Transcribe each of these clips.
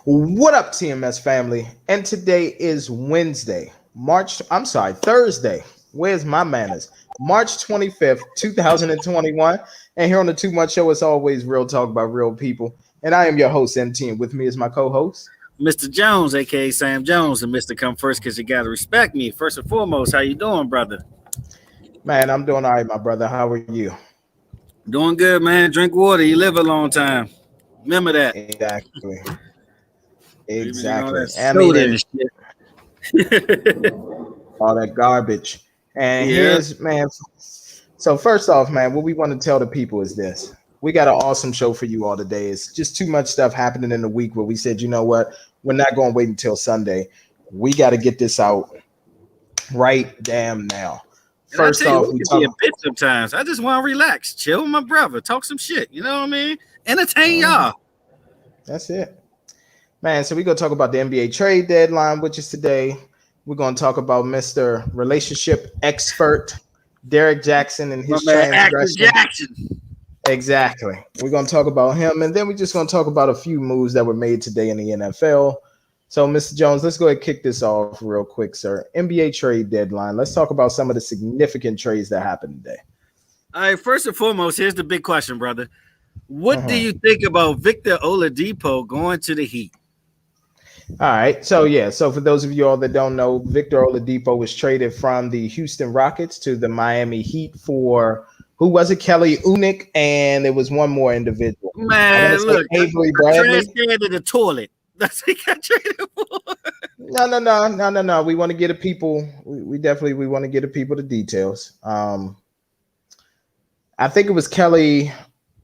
What up, TMS family? And today is Thursday. Where's my manners? March 25th, 2021. And here on the 2 Month Show, it's always real talk about real people. And I am your host, MT, and with me is my co host. Mr. Jones, aka Sam Jones, and Mr. Come First because you got to respect me. First and foremost, how you doing, brother? Man, I'm doing all right, my brother. How are you? Doing good, man. Drink water. You live a long time. Remember that. Exactly. Even all Exactly. that I mean, soda and shit. all that garbage. And Yeah. man, so first off, man, what we want to tell the people is this. We got an awesome show for you all today. It's just too much stuff happening in the week where we said, you know what, we're not going to wait until Sunday. We got to get this out right damn now. And I First tell you, off, we we can be a talk. bitch sometimes. I just want to relax, chill with my brother, talk some shit. You know what I mean? Entertain y'all. That's it. Man, so we're going to talk about the NBA trade deadline, which is today. We're going to talk about Mr. Relationship Expert, Derek Jackson, and My his man, Actor transgressions. Jackson. Exactly. We're going to talk about him, and then we're just going to talk about a few moves that were made today in the NFL. So, Mr. Jones, let's go ahead and kick this off real quick, sir. NBA trade deadline. Let's talk about some of the significant trades that happened today. All right, first and foremost, here's the big question, brother. What do Uh-huh. you think about Victor Oladipo going to the Heat? All right. So for those of you all that don't know, Victor Oladipo was traded from the Houston Rockets to the Miami Heat for who was it? Kelly Olynyk, and there was one more individual. I want to Man, say look, Avery trash Bradley. can in the toilet. That's what he got traded for. No. We want to get the people. We definitely we want to get the people the details. I think it was Kelly.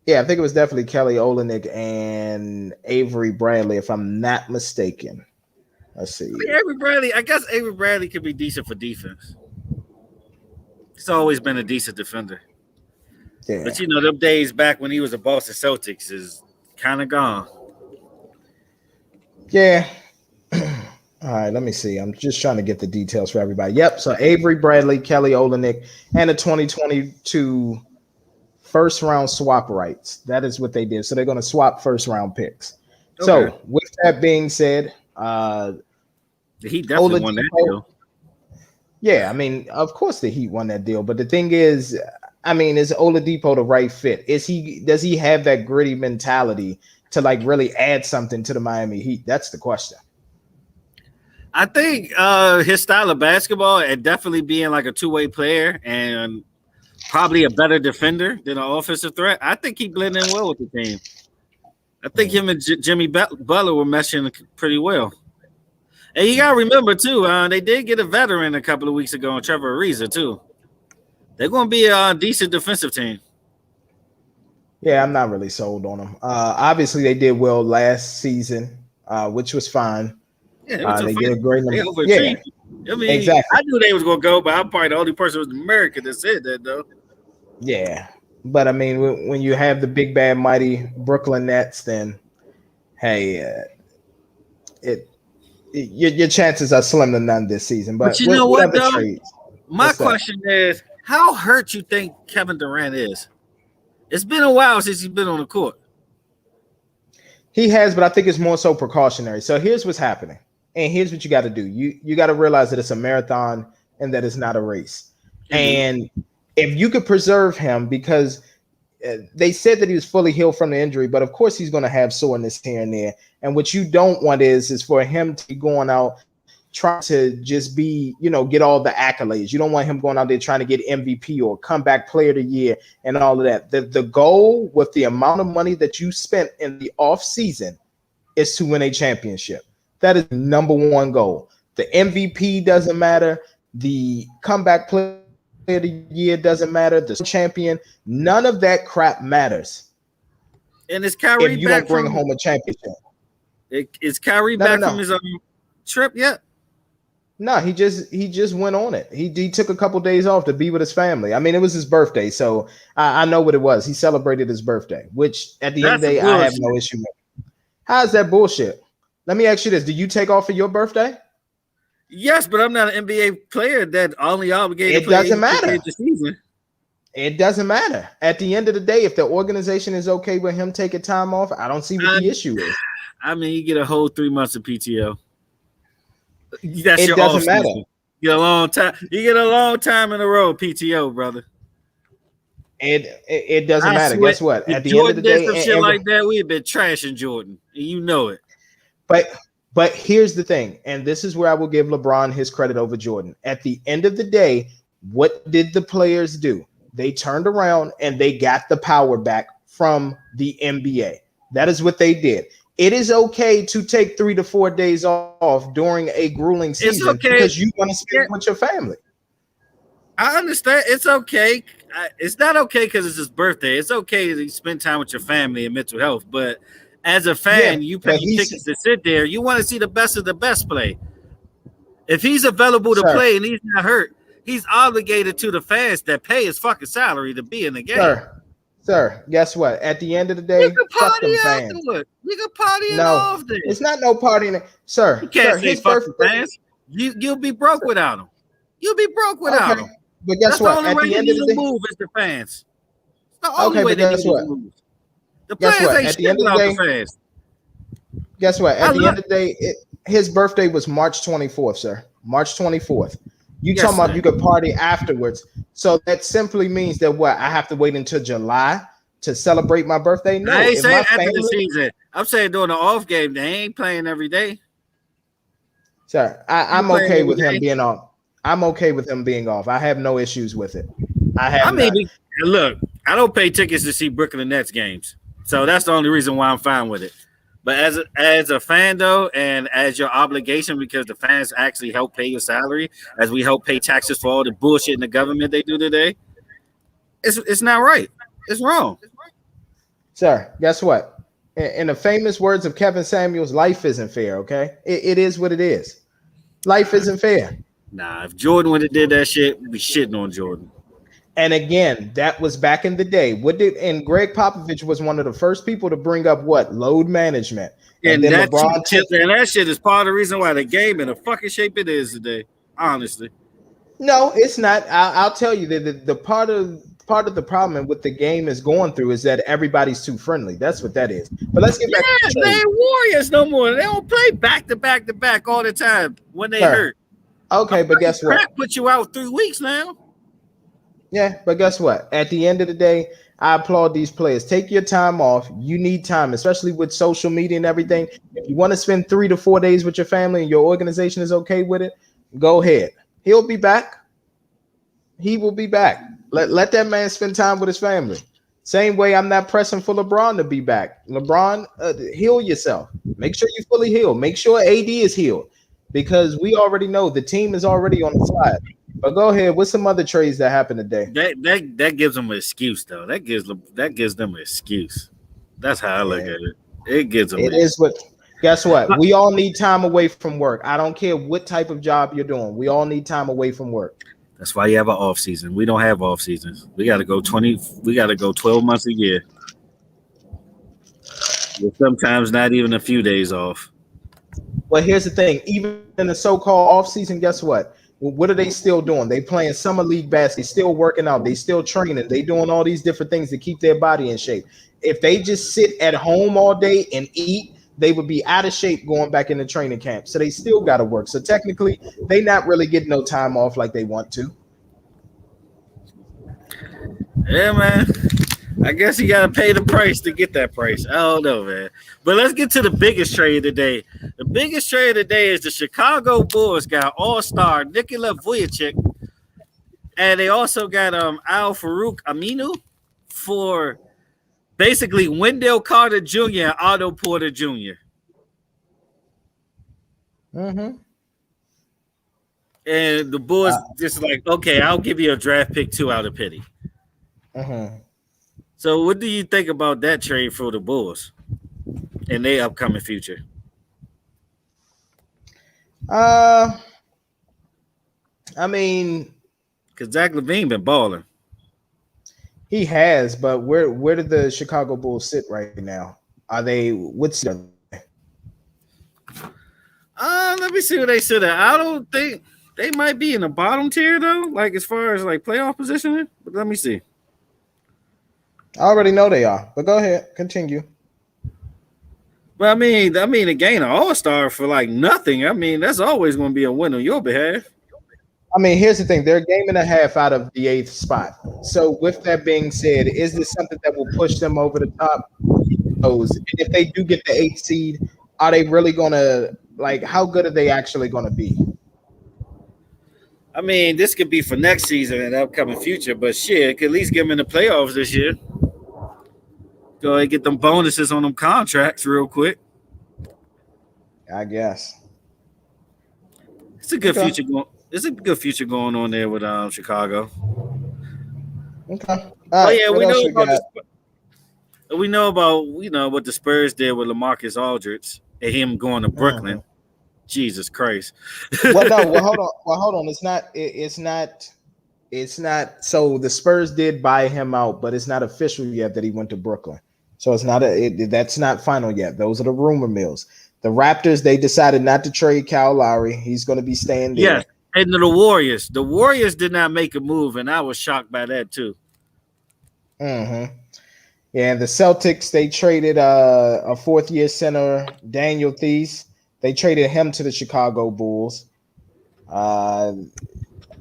Yeah, I think it was definitely Kelly Olynyk and Avery Bradley, if I'm not mistaken. Let's see. I guess Avery Bradley could be decent for defense. He's always been a decent defender. Yeah. But you know, them days back when he was a Boston Celtics is kind of gone. Yeah. All right, let me see. I'm just trying to get the details for everybody. Yep. So Avery Bradley, Kelly Olynyk, and a 2022 first round swap rights. That is what they did. So they're going to swap first round picks. Okay. So with that being said, He definitely won that deal. Yeah, I mean, of course the Heat won that deal, but the thing is, I mean, is Oladipo the right fit? Does he have that gritty mentality to like really add something to the Miami Heat? That's the question. I think his style of basketball and definitely being like a two-way player and probably a better defender than an offensive threat. I think he blended in well with the team. I think him and Jimmy Butler were meshing pretty well. And you gotta remember too, they did get a veteran a couple of weeks ago on Trevor Ariza too. They're gonna be a decent defensive team. Yeah, I'm not really sold on them. Obviously, they did well last season, which was fine. Yeah, they were They did a great They number. Yeah, overachieved. I mean, exactly. I knew they was gonna go, but I'm probably the only person in America that said that though. Yeah, but I mean, when you have the big bad mighty Brooklyn Nets, then hey, your chances are slim to none this season. But But you know what what other though? trades? My What's that? question is, how hurt you think Kevin Durant is? It's been a while since he's been on the court. He has, but I think it's more so precautionary. So here's what's happening, and here's what you got to do. You got to realize that it's a marathon and that it's not a race. Indeed. And if you could preserve him, because they said that he was fully healed from the injury, but of course he's going to have soreness here and there. And what you don't want is for him to be going out trying to just be, get all the accolades. You don't want him going out there trying to get MVP or comeback player of the year and all of that. The goal with the amount of money that you spent in the off season is to win a championship. That is number one goal. The MVP doesn't matter. The comeback player of the year doesn't matter. The champion, none of that crap matters. And is Kyrie if you back don't bring from home a championship. Is Kyrie No, back no, from no. his trip yet? No, he just went on it. He took a couple days off to be with his family. I mean, it was his birthday, so I know what it was. He celebrated his birthday, which at the end of That's the a day, I have bullshit. no issue with. How's that bullshit? Let me ask you this: do you take off for your birthday? Yes, but I'm not an NBA player that only obligated to It play doesn't 82 matter. games a season. It doesn't matter. At the end of the day, if the organization is okay with him taking time off, I don't see what I, the issue is. I mean, you get a whole 3 months of PTO. That's It your off doesn't matter. season. You get a long time. You get a long time in a row PTO, brother. It doesn't I matter. swear, Guess what? if At the end of the Jordan did day, some shit like that, we'd been trashing Jordan, and you know it. but but here's the thing, and this is where I will give LeBron his credit over Jordan. At the end of the day, what did the players do? They turned around and they got the power back from the NBA. That is what they did. It is okay to take 3 to 4 days off during a grueling It's season okay. because you want to spend with your family. I understand. It's okay. It's not okay because it's his birthday. It's okay to spend time with your family and mental health. But as a fan, Yeah, you pay but he's tickets to sit there. You want to see the best of the best play. If he's available to sir, play and he's not hurt, he's obligated to the fans that pay his fucking salary to be in the game. sir. Guess what? At the end of the You day, can fuck party them fans. afterward. You can party it No, off then. it's not no partying, You sir. can't Sir, say his fuck the birthday. fans. You'll be broke without him. You'll be broke without Okay, him. but guess That's the what? only At way the they end of need the to day, move is the fans. It's the only okay, way but they guess need what? to move. The Guess players what? ain't At the shit end of the without the day, fans. guess what? I At the love end of the day, his birthday was March 24th, sir. March 24th. You talking about yesterday. you could party afterwards. So that simply means that what? I have to wait until July to celebrate my birthday? I No. ain't If my saying after the family, season. I'm saying during the off game, they ain't playing every day. sir, You I'm playing okay every with him day. being off. I'm okay with him being off. I have no issues with it. I have I mean, none. look, I don't pay tickets to see Brooklyn Nets games, so that's the only reason why I'm fine with it. But as a fan though, and as your obligation, because the fans actually help pay your salary, as we help pay taxes for all the bullshit in the government they do today, it's not right. It's wrong. Sir, guess what? In the famous words of Kevin Samuels, life isn't fair, okay? It is what it is. Life isn't fair. Nah, if Jordan would have did that shit, we'd be shitting on Jordan. And again, that was back in the day. What did and Greg Popovich was one of the first people to bring up what? Load management. And And then that LeBron took shit is part of the reason why the game in the fucking shape it is today. Honestly. no, it's not. I'll tell you that the part of the problem with the game is going through is that everybody's too friendly. That's what that is. But let's get back to Yeah, the they trade. ain't Warriors no more. They don't play back to back to back all the time when they Sir, hurt. okay, but guess what? Crap put you out 3 weeks now. Yeah, but guess what? At the end of the day, I applaud these players. Take your time off. You need time, especially with social media and everything. If you want to spend 3 to 4 days with your family and your organization is okay with it, go ahead. He'll be back. He will be back. Let that man spend time with his family. Same way I'm not pressing for LeBron to be back. LeBron, heal yourself. Make sure you fully healed. Make sure AD is healed because we already know the team is already on the slide. But go ahead. What's some other trades that happened today? That gives them an excuse though. That gives them an excuse. That's how I look Yeah, at it. It gives them. it is what. Guess what? We all need time away from work. I don't care what type of job you're doing. We all need time away from work. That's why you have an off season. We don't have off seasons. We got to go 20. We got to go 12 months a year. With sometimes not even a few days off. Well, here's the thing. Even in the so-called off-season, guess what? What are they still doing? They playing summer league basketball. They still working out. They still training. They doing all these different things to keep their body in shape. If they just sit at home all day and eat, they would be out of shape going back into training camp. So they still got to work. So technically, they not really getting no time off like they want to. Yeah, man. I guess you got to pay the price to get that price. I don't know, man. But let's get to the biggest trade of the day. The biggest trade of the day is the Chicago Bulls got All-Star Nikola Vucevic, and they also got Al Farouk Aminu for basically Wendell Carter Jr. and Otto Porter Jr. Mm-hmm. And the Bulls just like, okay, I'll give you a draft pick too out of pity. Mm-hmm. So what do you think about that trade for the Bulls in their upcoming future? I mean, Because Zach LaVine been balling. he has, but where did the Chicago Bulls sit right now? Are they what's Let me see what they said. I don't think they might be in the bottom tier though, like as far as like playoff positioning. But let me see. I already know they are, but go ahead, continue. But I mean, to gain an all-star for like nothing. I mean, that's always going to be a win on your behalf. I mean, here's the thing: they're a game and a half out of the eighth spot. So, with that being said, is this something that will push them over the top? Knows. And if they do get the eighth seed, are they really gonna like? How good are they actually gonna be? I mean, this could be for next season and upcoming future, but shit, could at least get them in the playoffs this year. Go ahead and get them bonuses on them contracts real quick. I guess. It's a good Okay. future going. It's a good future going on there with Chicago. Okay. All Oh right. yeah, What we know else we about got? the we know about what the Spurs did with LaMarcus Aldridge and him going to Mhm. Brooklyn. Jesus Christ. Well, no. Well, hold on. Well, hold on. It's not. It's not. It's not. So the Spurs did buy him out, but it's not official yet that he went to Brooklyn. So it's not that's not final yet. Those are the rumor mills. The Raptors, they decided not to trade Kyle Lowry. He's going to be staying Yes, there. and the Warriors. The Warriors did not make a move, and I was shocked by that too. Hmm. Yeah, the Celtics, they traded a fourth year center, Daniel Thies. They traded him to the Chicago Bulls. Uh,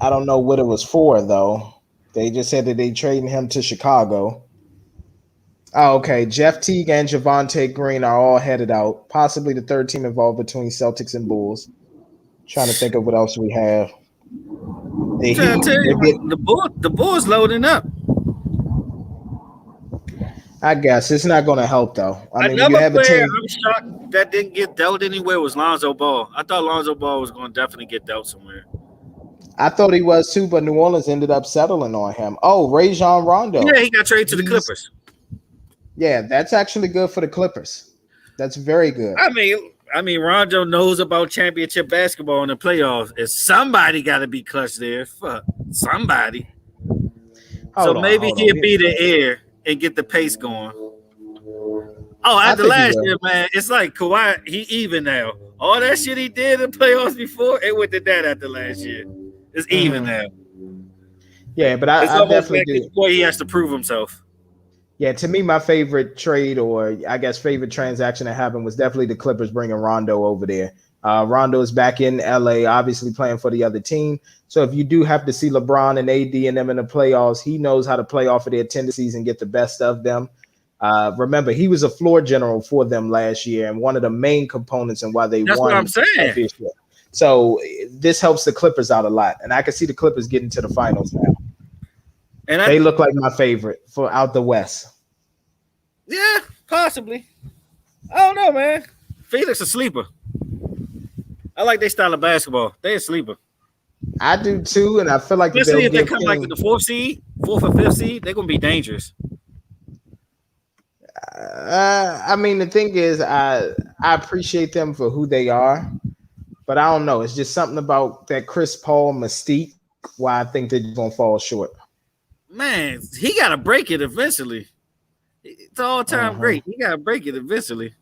I don't know what it was for though. They just said that they traded him to Chicago. Oh, okay. Jeff Teague and Javante Green are all headed out. Possibly the third team involved between Celtics and Bulls. Trying to think of what else we have. The I'm trying Heat, to tell they're you, getting. man, the Bulls loading up. I guess it's not going to help though. I mean, you Another have a player team. I'm shocked that didn't get dealt anywhere was Lonzo Ball. I thought Lonzo Ball was going to definitely get dealt somewhere. I thought he was too, but New Orleans ended up settling on him. Oh, Rajon Yeah, Rondo. he got traded to the He's Clippers. Yeah, that's actually good for the Clippers. That's very good. I mean, Rondo knows about championship basketball in the playoffs. And somebody got to be clutch there. Fuck somebody. So maybe Hold on. he'll be the air and get the pace going. Oh, I after think he last will. year, man, it's like Kawhi. He even now. All that shit he did in playoffs before, it went to that after last year. It's even Hmm. now. Yeah, but It's I almost definitely like this do. boy he has to prove himself. Yeah, to me, my favorite trade or I guess favorite transaction that happened was definitely the Clippers bringing Rondo over there. Rondo is back in LA, obviously playing for the other team. So if you do have to see LeBron and AD and them in the playoffs, he knows how to play off of their tendencies and get the best of them. Remember, he was a floor general for them last year and one of the main components in why they That's what I'm won the saying. championship. So this helps the Clippers out a lot, and I can see the Clippers getting to the finals now. And I, They look like my favorite for out the West. yeah, possibly. I don't know, man. Phoenix a sleeper. I like their style of basketball. They a sleeper. I do too, and I feel like that they'll Especially if they give come like to King. the fourth or fifth seed, they're gonna be dangerous. I mean, the thing is, I appreciate them for who they are, but I don't know. It's just something about that Chris Paul mystique why I think they're just gonna fall short. Man, he gotta break it eventually. It's all time Uh-huh. great. He gotta break it eventually.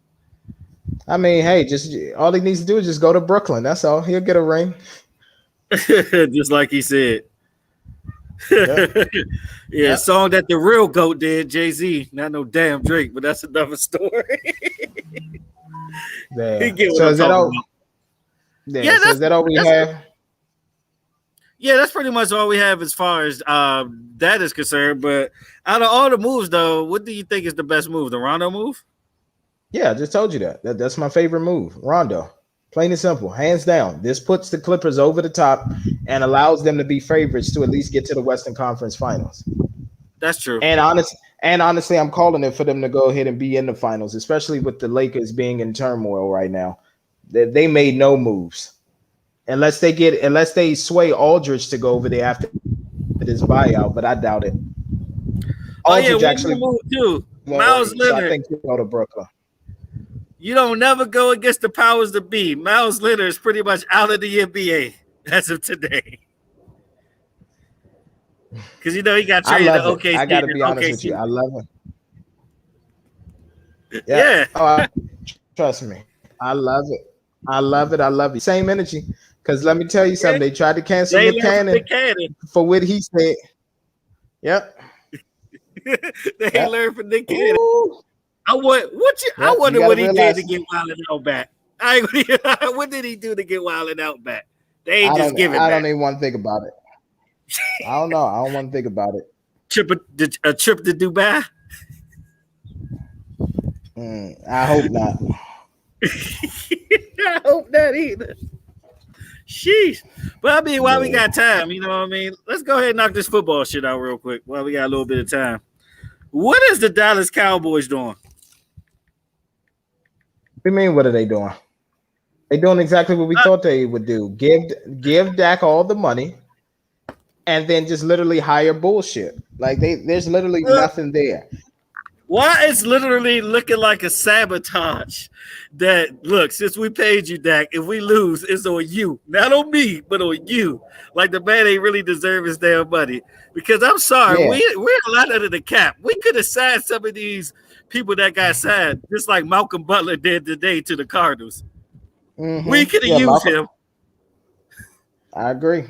I mean, hey, just all he needs to do is just go to Brooklyn. That's all. He'll get a ring. Just like he said. Yep. Yeah, Yep. song that the real GOAT did, Jay-Z. Not no damn Drake, but that's another story. He There. get what So I'm is that talking all? about. Yeah. Yeah, So is that all we have? that's pretty much all we have as far as that is concerned. But out of all the moves, though, what do you think is the best move? The Rondo move? Yeah, I just told you that's my favorite move. Rondo. Plain and simple, hands down. This puts the Clippers over the top and allows them to be favorites to at least get to the Western Conference Finals. That's true. And honestly, I'm calling it for them to go ahead and be in the finals, especially with the Lakers being in turmoil right now. They made no moves unless they sway Aldridge to go over there after this buyout, but I doubt it. Oh yeah, Aldridge one more actually move too. won't Miles leave, so I Leonard. think he'll go to Brooklyn. You don't never go against the powers that be. Miles Leonard is pretty much out of the NBA as of today. Because he got I traded to love it. I OKC. got to be honest with you. I love it. Yeah. Yeah. Trust me. I love it. I love it. I love it. Same energy. Because let me tell you Yeah. something. They tried to cancel They Nick left Cannon Big Cannon. for what he said. Yep. They ain't learned from Nick Cannon. Ooh. I Yep, you wonder got to what he did realize. to get Wildin' Out back. What did he do to get Wildin' Out back? They ain't I just don't. give it I back. don't even want to think about it. I don't know. I don't want to think about it. A trip to Dubai. I hope not. I hope not either. Sheesh. But I mean, while we got time, you know what I mean? Let's go ahead and knock this football shit out real quick while we got a little bit of time. What is the Dallas Cowboys doing? What do you mean? What are they doing? They doing exactly what we thought they would do. Give Dak all the money, and then just literally hire bullshit. Like there's literally nothing there. Why it's literally looking like a sabotage that look, since we paid you, Dak, if we lose, it's on you. Not on me, but on you. Like the man ain't really deserve his damn money. Because I'm sorry, Yeah. we're a lot under the cap. We could have signed some of these people that got signed, just like Malcolm Butler did today to the Cardinals. We could have used him. I agree.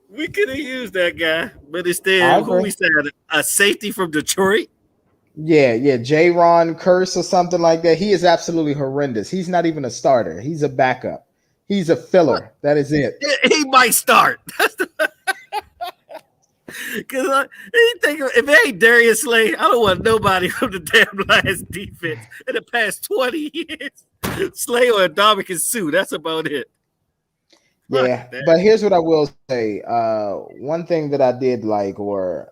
We could have used that guy, but instead, who we signed? A safety from Detroit? Yeah, J-Ron Curse or something like that. He is absolutely horrendous. He's not even a starter. He's a backup. He's a filler. That is it. He might start. Because if it ain't Darius Slay, I don't want nobody from the damn Lions defense in the past 20 years. Slay or Ndamukong Suh. That's about it. Yeah, but here's what I will say. One thing that I did like, or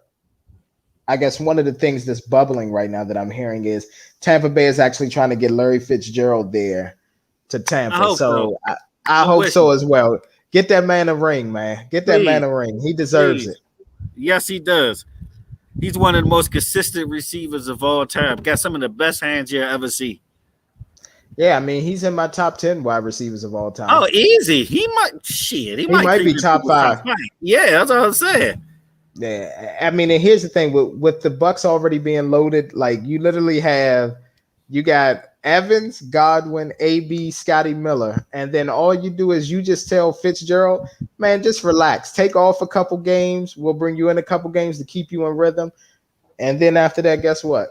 I guess one of the things that's bubbling right now that I'm hearing is Tampa Bay is actually trying to get Larry Fitzgerald there to Tampa. I hope so as well. Get that man a ring, man. Get that man a ring. He deserves it. Yes, he does. He's one of the most consistent receivers of all time. Got some of the best hands you'll ever see. Yeah, I mean, he's in my top 10 wide receivers of all time. Oh, easy. He might be top 5. Yeah, that's what I'm saying. Yeah, I mean, and here's the thing with the Bucks already being loaded, like you literally you got Evans, Godwin, AB, Scotty Miller, and then all you do is you just tell Fitzgerald, man, just relax, take off a couple games. We'll bring you in a couple games to keep you in rhythm, and then after that, guess what?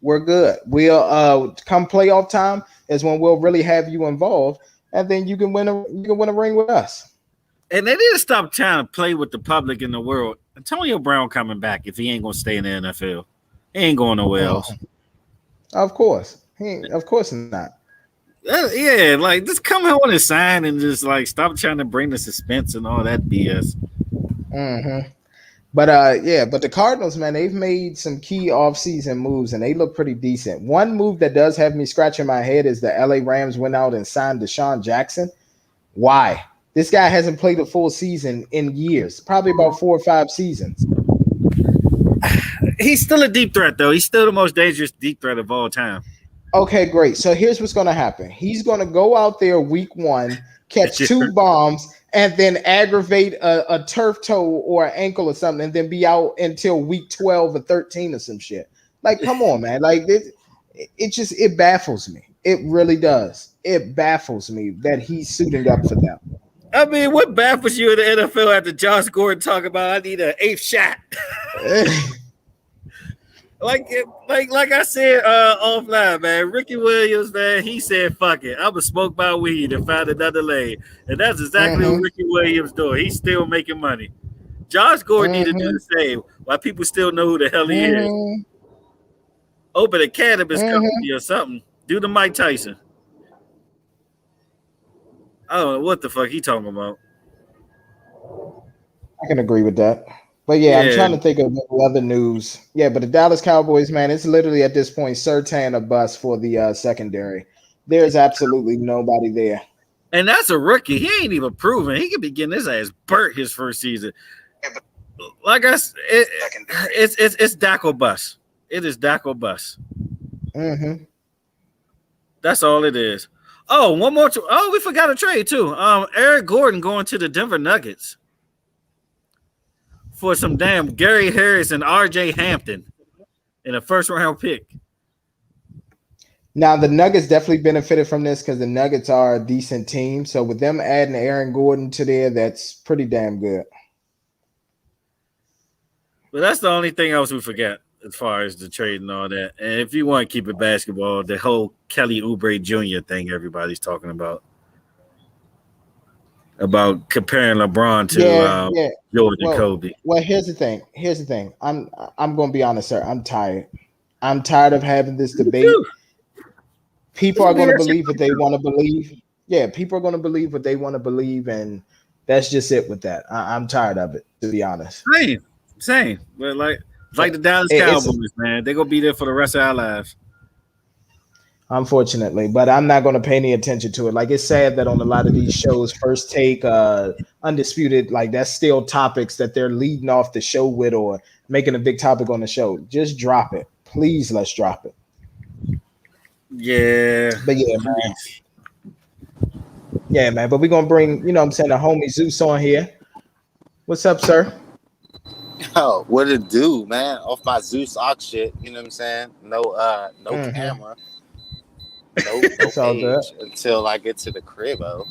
We're good. We'll come playoff time is when we'll really have you involved, and then you can win a ring with us. And they need to stop trying to play with the public in the world. Antonio Brown coming back if he ain't gonna stay in the NFL. He ain't going nowhere else. Of course. Of course not. Yeah, like just come on and sign and just like stop trying to bring the suspense and all that BS. But but the Cardinals, man, they've made some key offseason moves and they look pretty decent. One move that does have me scratching my head is the LA Rams went out and signed Deshaun Jackson. Why? This guy hasn't played a full season in years, probably about 4 or 5 seasons. He's still a deep threat, though. He's still the most dangerous deep threat of all time. Okay, great. So here's what's going to happen. He's going to go out there week 1, catch 2 bombs, and then aggravate a turf toe or an ankle or something, and then be out until week 12 or 13 or some shit. Like, come on, man. Like, it baffles me. It really does. It baffles me that he's suiting up for them. I mean, what baffles you in the NFL after Josh Gordon talk about I need an 8th shot? like I said offline, man. Ricky Williams, man, he said, "Fuck it, I'm gonna smoke my weed and find another lane," and that's exactly what Ricky Williams doing. He's still making money. Josh Gordon need to do the same. While people still know who the hell he is. Open a cannabis company or something. Do the Mike Tyson. I don't know what the fuck he talking about. I can agree with that. But yeah, I'm trying to think of other news. Yeah, but the Dallas Cowboys, man, it's literally at this point Surtain a bust for the secondary. There's absolutely nobody there. And that's a rookie. He ain't even proven. He could be getting his ass burnt his first season. Like I said, it's Dak or bust. It is Dak or bust. That's all it is. Oh, one more. We forgot a trade too. Eric Gordon going to the Denver Nuggets for some damn Gary Harris and R.J. Hampton in a first-round pick. Now, the Nuggets definitely benefited from this because the Nuggets are a decent team. So with them adding Aaron Gordon to there, that's pretty damn good. But that's the only thing else we forget as far as the trade and all that. And if you want to keep it basketball, the whole Kelly Oubre Jr. thing everybody's talking about comparing LeBron to Yeah. Jordan Kobe. Well, here's the thing. I'm going to be honest, sir. I'm tired. I'm tired of having this debate. People are going to believe what they want to believe. Yeah, people are going to believe what they want to believe, and that's just it with that. I'm tired of it, to be honest. Same. But like the Dallas Cowboys, man, they're going to be there for the rest of our lives. Unfortunately, but I'm not going to pay any attention to it. Like, it's sad that on a lot of these shows, First Take, Undisputed, like that's still topics that they're leading off the show with or making a big topic on the show. Just drop it. Please, let's drop it. Yeah. But yeah, man. Yeah, man. But we're going to bring, the homie Zeus on here. What's up, sir? Oh, what it do, man? Off my Zeus Ox shit, you know what I'm saying? No camera. No page until I get to the cribbo.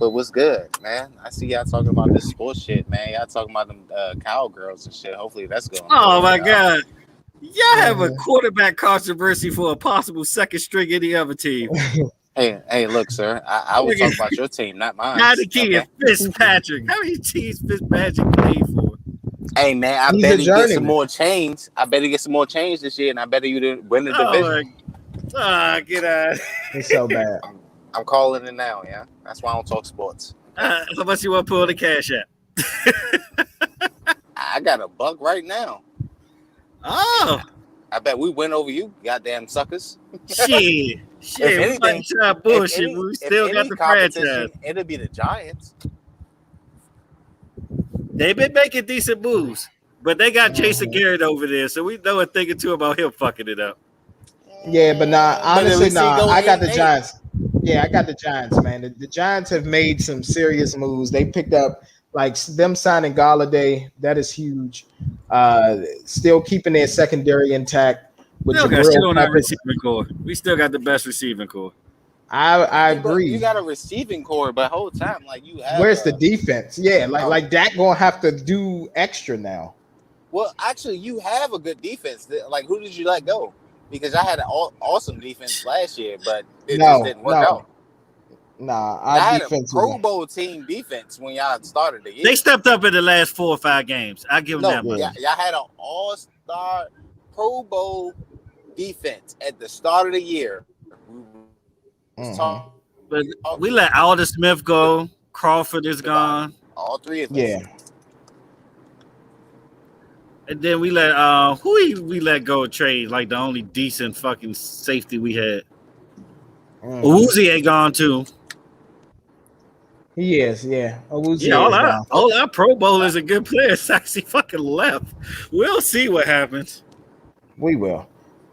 But what's good, man? I see y'all talking about this sports shit, man. Y'all talking about them cowgirls and shit. Hopefully that's going. Oh my god, y'all have a quarterback controversy for a possible second string any other team. Hey, look, sir. I will talk about your team, not mine. Not the key of Fitzpatrick. How many teams Fitzpatrick played for? Hey man, I bet he get some more change. I bet he get some more change this year, and I bet you didn't win the division. Get out. It's so bad. I'm calling it now, yeah. That's why I don't talk sports. How much you want to pull the cash at? I got $1 right now. Oh. I bet we win over you, goddamn suckers. Shit. If anything, bullshit. We still got the franchise. It'll be the Giants. They've been making decent moves, but they got Jason Garrett over there, so we know a thing or two about him fucking it up. Yeah, but honestly, I got the Giants. Yeah, I got the Giants, man. The Giants have made some serious moves. They picked up, like, them signing Galladay. That is huge. Still keeping their secondary intact. We still got receiving core. We still got the best receiving core. I agree. You got a receiving core, but the whole time, like, you have. Where's the defense? Yeah, like Dak gonna have to do extra now. Well, actually, you have a good defense. Like, who did you let go? Because I had an awesome defense last year, but it just didn't work out. Nah, I had a Pro Bowl team defense when y'all started the year. They stepped up in the last 4 or 5 games. I give them that much. Y'all had an all-star Pro Bowl defense at the start of the year. But we let Alden Smith go. Crawford is gone. All 3 of them. Yeah. And then we let we let go of trade, like the only decent fucking safety we had. Uzi ain't gone too. He is, yeah. Uzi all our Pro Bowlers are good players actually fucking left. We'll see what happens. We will.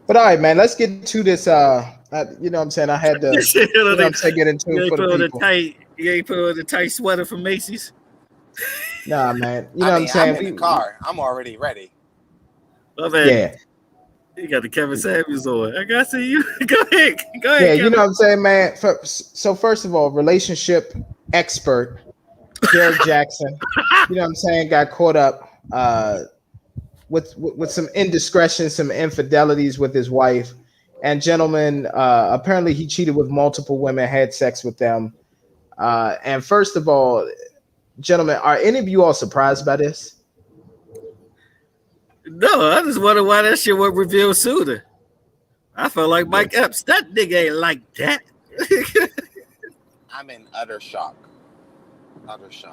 But all right, man, let's get to this. You know what I'm saying? I had to get into it for the people. You ain't put on the tight sweater from Macy's? Nah, man. You know what I'm saying? I'm in the car. I'm already ready. Oh, man. Yeah. You got the Kevin Samuels on. I got to see you. Go ahead. Yeah, Kevin. You know what I'm saying, man? So first of all, relationship expert Derek Jackson, you know what I'm saying, got caught up with some indiscretions, some infidelities with his wife. And gentlemen, apparently he cheated with multiple women, had sex with them. And first of all, gentlemen, are any of you all surprised by this? No, I just wonder why that shit wasn't revealed sooner. I felt like Mike Epps. That nigga ain't like that. I'm in utter shock. Okay.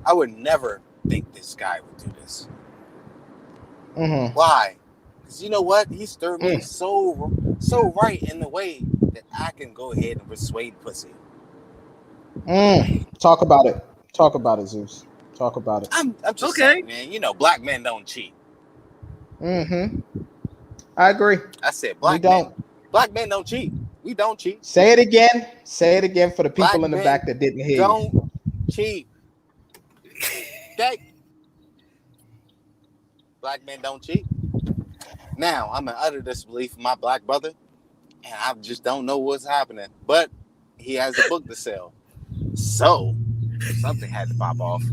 I would never think this guy would do this. Mm-hmm. Why? Because you know what? He stirred me so right in the way that I can go ahead and persuade pussy. Talk about it, Zeus. Talk about it. I'm just saying, man. You know, black men don't cheat. Mm-hmm. I agree. I said black men don't cheat. We don't cheat. Say it again. Say it again for the people in the back that didn't hear you. Don't cheat. Okay. Black men don't cheat. Now, I'm in utter disbelief of my black brother, and I just don't know what's happening. But he has a book to sell. So, something had to pop off.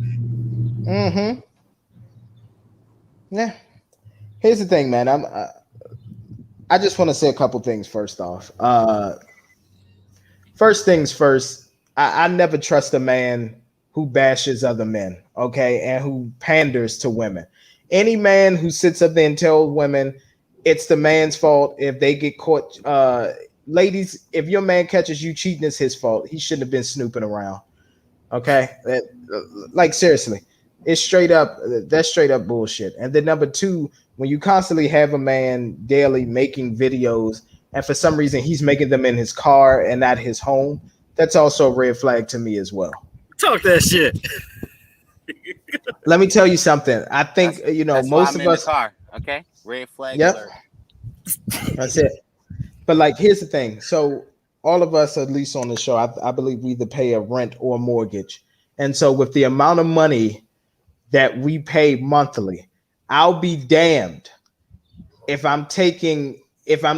Mm-hmm. Yeah. Here's the thing, man. I just want to say a couple things first off. First things first, I never trust a man who bashes other men, okay, and who panders to women. Any man who sits up there and tells women it's the man's fault if they get caught. Ladies, if your man catches you cheating, it's his fault. He shouldn't have been snooping around. Okay, like seriously, it's straight up. That's straight up bullshit. And then number two, when you constantly have a man daily making videos, and for some reason he's making them in his car and not his home, that's also a red flag to me as well. Talk that shit. Let me tell you something. I think that's most why I'm of in us. the car. Okay, red flag Yep, alert. that's it. But like, here's the thing. So all of us, at least on the show, I believe we either pay a rent or a mortgage, and so with the amount of money that we pay monthly, I'll be damned if I'm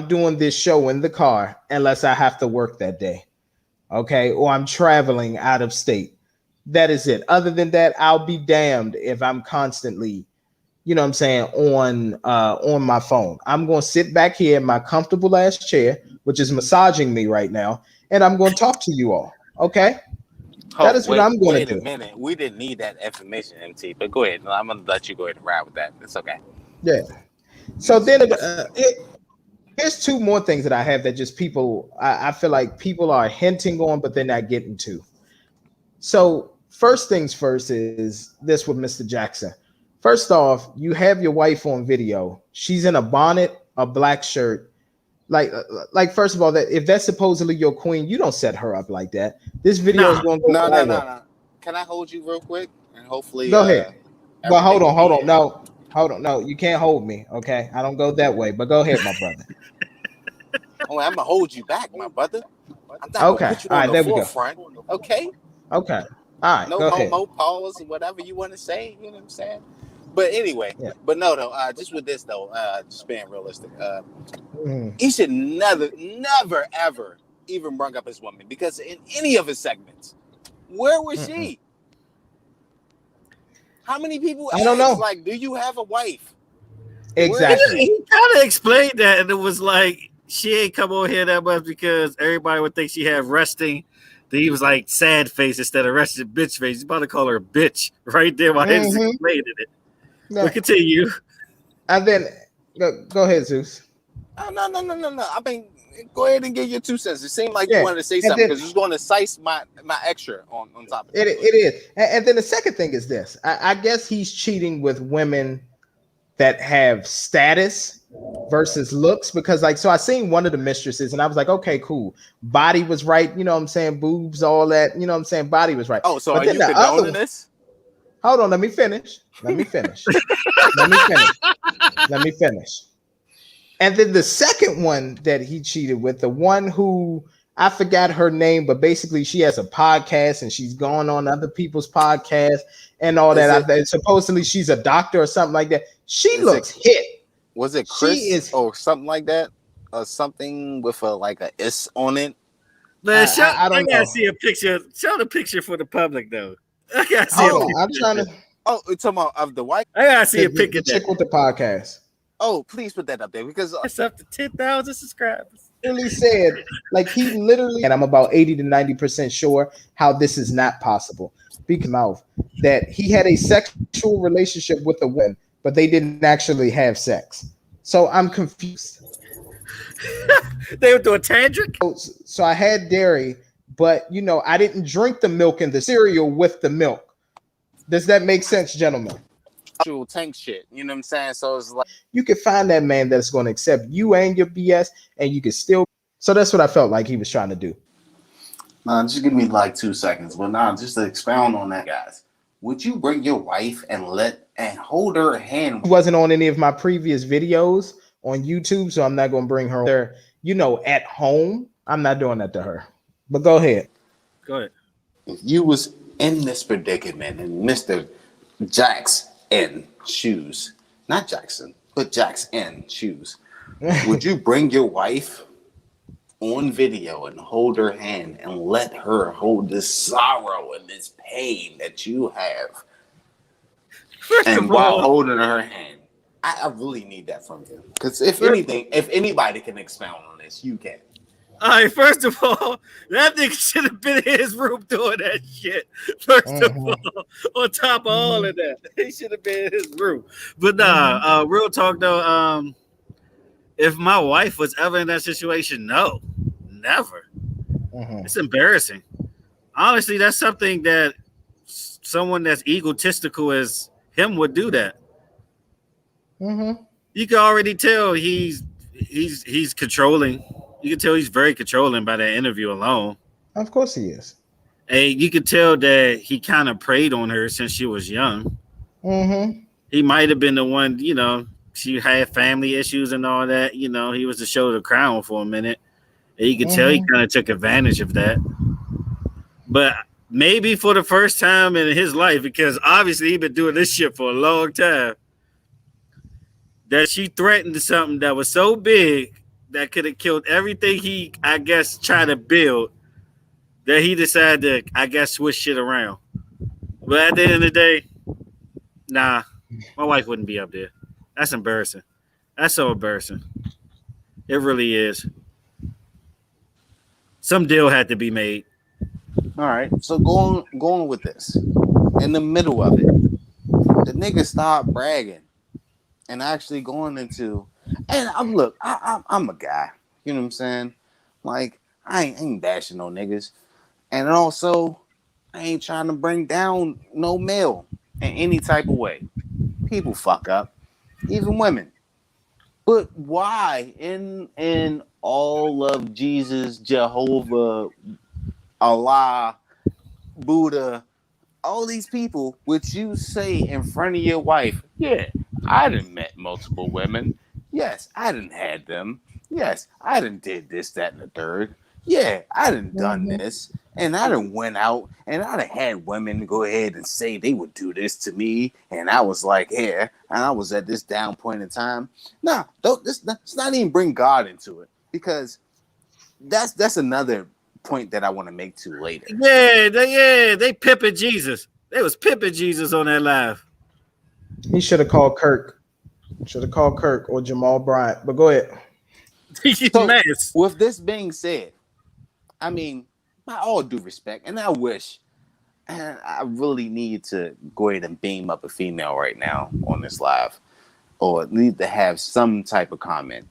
doing this show in the car unless I have to work that day. Okay, or I'm traveling out of state. That is it. Other than that, I'll be damned if I'm constantly, you know what I'm saying, on my phone. I'm going to sit back here in my comfortable ass chair, which is massaging me right now, and I'm going to talk to you all. Okay? That Oh, is what I'm going to wait a do. minute. We didn't need that information, MT. But go ahead. No, I'm gonna let you go ahead and ride with that. It's okay. Yeah. So then here's two more things that I have that just people, I feel like people are hinting on, but they're not getting to. So first things first is this with Mr. Jackson. First off, you have your wife on video. She's in a bonnet, a black shirt. Like first of all, that if that's supposedly your queen, you don't set her up like that. This video is Nah. going to go viral. No. Can I hold you real quick? And hopefully, Go ahead. But everything will hold be. on, no, hold on, no, you can't hold me. Okay, I don't go that way. But go ahead, my brother. Oh, I'm gonna hold you back, my brother. I'm not gonna Okay, put you all on right, the there we go. forefront. Okay. Okay, all right, No go ahead. homo pause or whatever you want to say. You know what I'm saying? But anyway, Yeah. but no. Just with this though, just being realistic. Mm. He should never, ever even bring up his woman because in any of his segments, where was Mm-mm. she? How many people I don't ask, know like, do you have a wife? Where is exactly. He she? kind of explained that, and it was like she ain't come on here that much because everybody would think she had resting. Then he was like sad face instead of rested bitch face. He's about to call her a bitch right there while he's Mm-hmm. explaining it. Yeah. But continue. And then go ahead, Zeus. Oh, no. I mean, go ahead and give your 2 cents. It seemed like you Yeah, wanted to say and something then because it's going to size my extra on top of it that. it is. And then the second thing is this. I guess he's cheating with women that have status versus looks because like so I seen one of the mistresses and I was like, okay, cool. Body was right, you know what I'm saying? Boobs, all that, you know what I'm saying? Body was right. Oh, so But are then you the other condoning one, this? hold on, let me finish. Let me finish. Let me finish. Let me finish. And then the second one that he cheated with, the one who I forgot her name, but basically she has a podcast and she's gone on other people's podcasts and all Is that. it Supposedly she's a doctor or something like that. She is it looks hit. was it She Chris is. or something like that? Or something with a like a S on it? Man, I I don't gotta know. see a picture. Show the picture for the public though. I gotta see a Hold Oh, on. I'm trying picture. to oh, you're talking about of the white. I gotta see a pic the of that. chick with the podcast. Oh, please put that up there because It's up to 10,000 subscribers. Literally said, like he literally, and I'm about 80 to 90% sure how this is not possible. Speak mouth that he had a sexual relationship with a woman, but they didn't actually have sex. So I'm confused. They would do a tantric. So I had dairy, but I didn't drink the milk in the cereal with the milk. Does that make sense, gentlemen? actual tank shit. You know what I'm saying? So it's like You can find that man that's going to accept you and your BS, and you can still. So that's what I felt like he was trying to do. Just give me like 2 seconds. But just to expound on that, guys. Would you bring your wife and hold her hand? She wasn't on any of my previous videos on YouTube, so I'm not going to bring her there. At home, I'm not doing that to her. But go ahead. Go ahead. If you was in this predicament and Mr. Jack's in shoes, not Jackson, but Jack's in shoes, would you bring your wife on video and hold her hand and let her hold this sorrow and this pain that you have? First And of while all, holding her hand, I really need that from you. Because if anybody can expound on this, you can. All right, first of all, that nigga should have been in his room doing that shit. First of all, on top of all of that, he should have been in his room. But real talk though, if my wife was ever in that situation, no, never. It's embarrassing. Honestly, that's something that someone that's egotistical as him would do that. You can already tell he's controlling. You can tell he's very controlling by that interview alone. Of course he is. And you could tell that he kind of preyed on her since she was young. He might have been the one, you know, she had family issues and all that. You know, he was the show of the crown for a minute. And you could tell he kind of took advantage of that. But maybe for the first time in his life, because obviously he's been doing this shit for a long time, that she threatened something that was so big that could have killed everything he, I guess, tried to build, that he decided to, I guess, switch shit around. But at the end of the day, nah, my wife wouldn't be up there. That's embarrassing. That's so embarrassing. It really is. Some deal had to be made. All right, so going with this, in the middle of it, the nigga stopped bragging and actually going into, and I'm a guy, you know what I'm saying? Like, I ain't bashing no niggas, and also I ain't trying to bring down no male in any type of way. People fuck up, even women. But why in all of Jesus, Jehovah, Allah, Buddha, all these people, would you say in front of your wife, yeah, I done met multiple women. Yes, I done had them. Yes, I done did this, that, and the third. Yeah, I done done this. And I done went out and I done had women go ahead and say they would do this to me. And I was like, yeah, and I was at this down point in time. Nah, let's not even bring God into it, because that's another point that I want to make to later. They pimping Jesus. They was pimping Jesus on that live. He should have called Kirk. Should have called Kirk or Jamal Bryant. But go ahead. So, with this being said, I mean, by all due respect, and I wish, and I really need to go ahead and beam up a female right now on this live, or need to have some type of comment.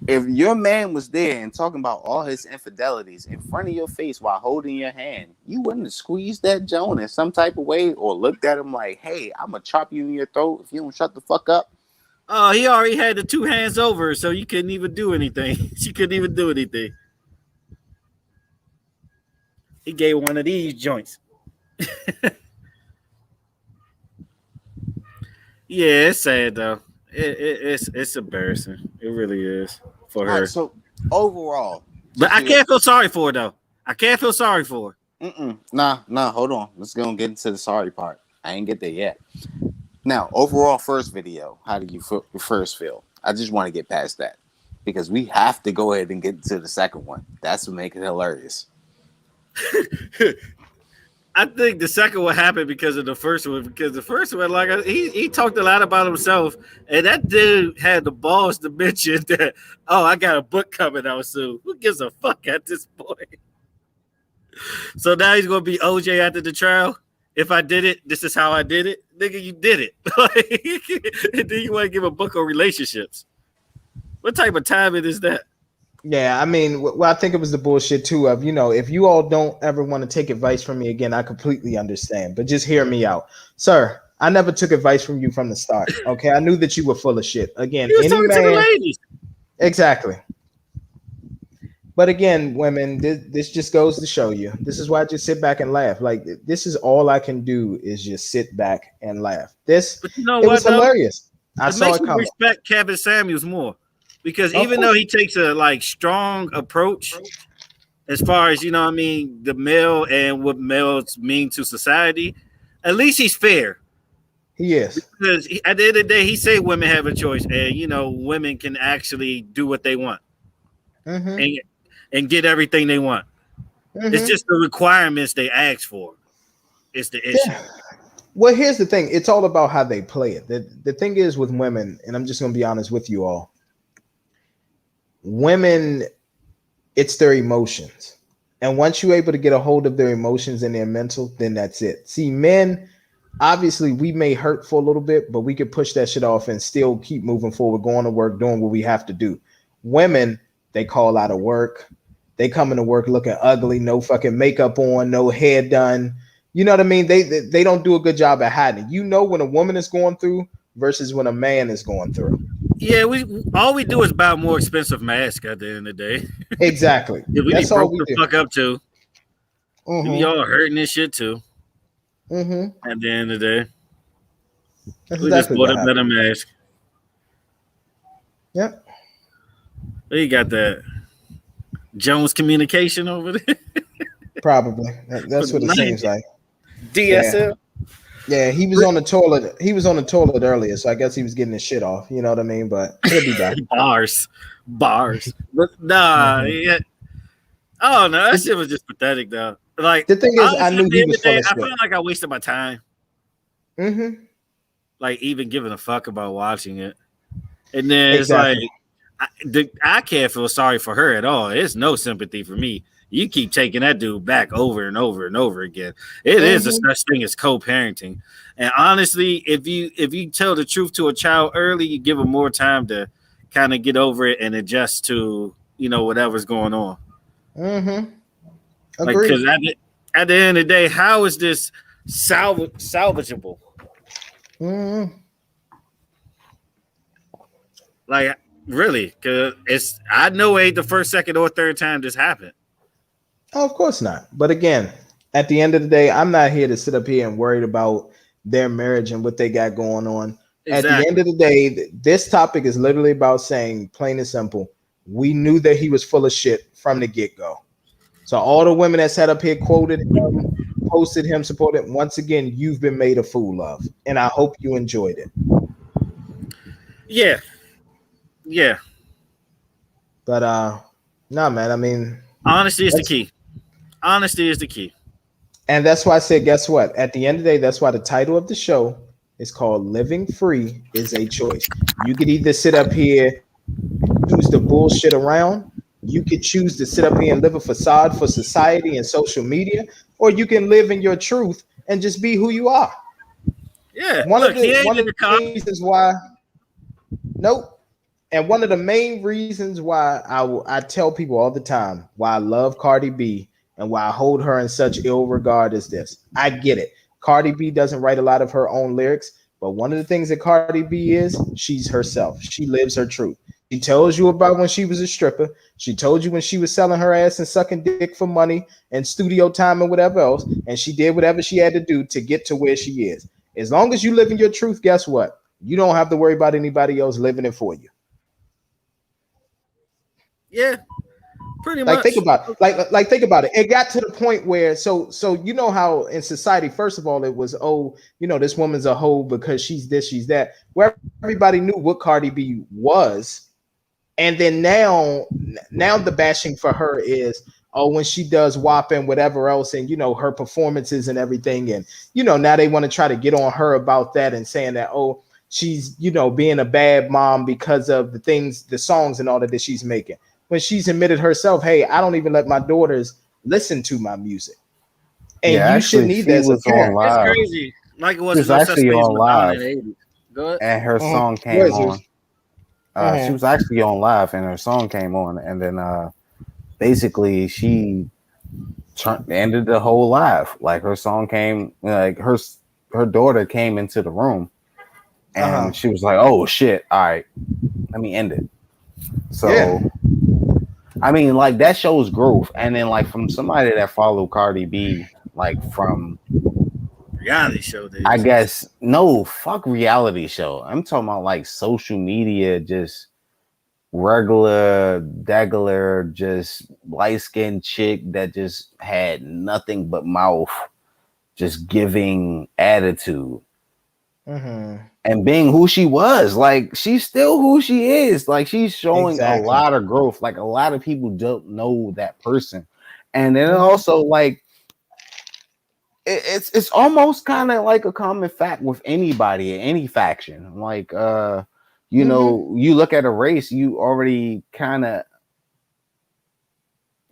If your man was there and talking about all his infidelities in front of your face while holding your hand, you wouldn't have squeezed that Joan in some type of way or looked at him like, hey, I'm going to chop you in your throat if you don't shut the fuck up? Oh, he already had the two hands over her, so you couldn't even do anything. She couldn't even do anything. He gave one of these joints. Yeah, it's sad though. It's embarrassing. It really is for her. Right, so overall, but I can't feel sorry for her though. I can't feel sorry for her. Nah, hold on. Let's go and get into the sorry part. I ain't get there yet. Now, overall, first video, how do you first feel? I just want to get past that, because we have to go ahead and get to the second one. That's what makes it hilarious. I think the second one happened because of the first one. Because the first one, like he talked a lot about himself, and that dude had the balls to mention that. Oh, I got a book coming out soon. Who gives a fuck at this point? So now he's gonna be OJ after the trial. If I did it, this is how I did it. Nigga, you did it. And then you want to give a book on relationships. What type of timing is that? Yeah, I mean, well, I think it was the bullshit too of, if you all don't ever want to take advice from me again, I completely understand. But just hear me out. Sir, I never took advice from you from the start. Okay, I knew that you were full of shit. Again, you was talking to the ladies. Exactly. But again, women, this just goes to show you. This is why I just sit back and laugh. Like, this is all I can do is just sit back and laugh. It was hilarious. I saw it coming. Respect Kevin Samuels more, because even though he takes a strong approach as far as the male and what males mean to society, at least he's fair. He is, because at the end of the day, he said women have a choice, and women can actually do what they want. And get everything they want. It's just the requirements they ask for. It's the issue. Well, here's the thing. It's all about how they play it. The thing is with women, and I'm just going to be honest with you all. Women, it's their emotions. And once you're able to get a hold of their emotions and their mental, then that's it. See, men, obviously, we may hurt for a little bit, but we could push that shit off and still keep moving forward, going to work, doing what we have to do. Women, they call out of work. They come into work looking ugly, no fucking makeup on, no hair done. You know what I mean? They don't do a good job at hiding. You know when a woman is going through versus when a man is going through. Yeah, we do is buy a more expensive mask at the end of the day. Exactly. Yeah, we That's be all broke we the do. fuck up too. Mm-hmm. We all hurting this shit too. Mm-hmm. At the end of the day, That's we just exactly bought what a happened. better mask. Yep. You got that Jones Communication over there. Probably. That's what it seems like. DSL. Yeah, he was on the toilet. He was on the toilet earlier, so I guess he was getting his shit off. You know what I mean? But he'll be back. Bars. But nah, yeah. Oh no, that shit was just pathetic though. Like The thing is, I honestly, knew at the he end was of the day, full of I shit. felt like I wasted my time. Mm-hmm. Like even giving a fuck about watching it. And then Exactly. it's like I can't feel sorry for her at all. It's no sympathy for me. You keep taking that dude back over and over and over again. It is a such thing as co-parenting. And honestly, if you tell the truth to a child early, you give them more time to kind of get over it and adjust to whatever's going on. Mm-hmm. Like Agreed. because at the end of the day, how is this salvageable? Mm-hmm. Like really, because I know it ain't the first, second, or third time this happened. Oh, of course not. But again, at the end of the day, I'm not here to sit up here and worried about their marriage and what they got going on. At the end Exactly. of the day, this topic is literally about saying, plain and simple, we knew that he was full of shit from the get-go. So all the women that sat up here quoted him, posted him, supported, once again, you've been made a fool of. And I hope you enjoyed it. Yeah. Yeah. But no, man, I mean, Honesty is the key. Honesty is the key. and that's why I said, guess what? At the end of the day, that's why the title of the show is called Living Free is a Choice. You could either sit up here, choose the bullshit around. You could choose to sit up here and live a facade for society and social media, or you can live in your truth and just be who you are. Yeah. One Look, of he the ain't one in of the the car. main reasons why, nope. And one of the main reasons why I tell people all the time why I love Cardi B and why I hold her in such ill regard is this. I get it. Cardi B doesn't write a lot of her own lyrics, but one of the things that Cardi B is, she's herself. She lives her truth. She tells you about when she was a stripper. She told you when she was selling her ass and sucking dick for money and studio time and whatever else. And she did whatever she had to do to get to where she is. As long as you live in your truth, guess what? You don't have to worry about anybody else living it for you. Yeah. Pretty Like much. think about like think about it. It got to the point where so you know how in society, first of all, it was this woman's a hoe because she's this, she's that. Where everybody knew what Cardi B was, and then now the bashing for her is when she does WAP and whatever else, and her performances and everything, and now they want to try to get on her about that and saying that she's being a bad mom because of the songs and all that she's making. When she's admitted herself, hey, I don't even let my daughters listen to my music. And Yeah, you shouldn't actually, either she as a was on parent. It's live. crazy. Like it She wasn't was no such actually thing as on Madonna in live, the 80s. Go ahead. and her song Go came ahead, Zeus. on. She was actually on live, and her song came on, and then basically she ended the whole live. Like her song came, like her daughter came into the room, and she was like, "Oh shit! All right, let me end it." So. Yeah. I mean, like that shows growth, and then like from somebody that followed Cardi B, like from Reality show days. I guess no fuck reality show. I'm talking about like social media, just regular, just light skinned chick that just had nothing but mouth, just giving attitude. And being who she was, like she's still who she is. Like she's showing a Exactly. lot of growth. Like a lot of people don't know that person. And then also like it's almost kind of like a common fact with anybody in any faction. Like you know, you look at a race, you already kind of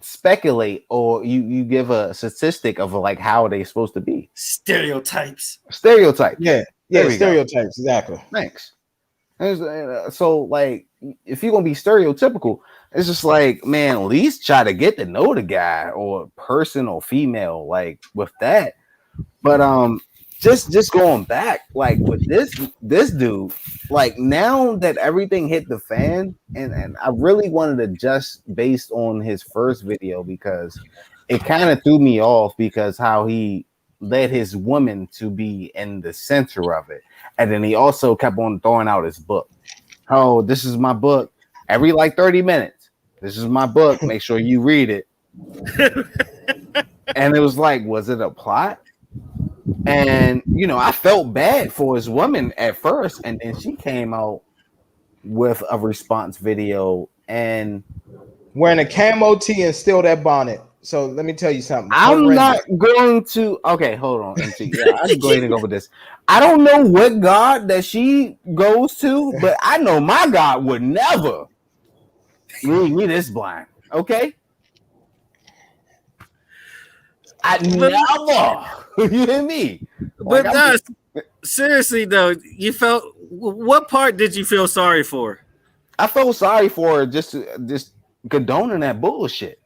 speculate or you give a statistic of like how they supposed to be. Stereotypes. Yeah, stereotypes. Exactly. Thanks. So like, if you're gonna be stereotypical, it's just like, man, at least try to get to know the guy or person or female, like with that. But just going back, like with this dude, like now that everything hit the fan, and I really wanted to just based on his first video because it kind of threw me off because how he led his woman to be in the center of it, and then he also kept on throwing out his book. Oh, this is my book. Every like 30 minutes, this is my book. Make sure you read it. And it was like, was it a plot? And you know, I felt bad for his woman at first, and then she came out with a response video and wearing a camo tee and still that bonnet. So let me tell you something. I'm not going to. Okay, hold on. Yeah, I'm going to go with this. I don't know what God that she goes to, but I know my God would never leave me this blind. Okay, I never. You hear me? But like, seriously though, you felt what part did you feel sorry for? I felt sorry for her just condoning that bullshit.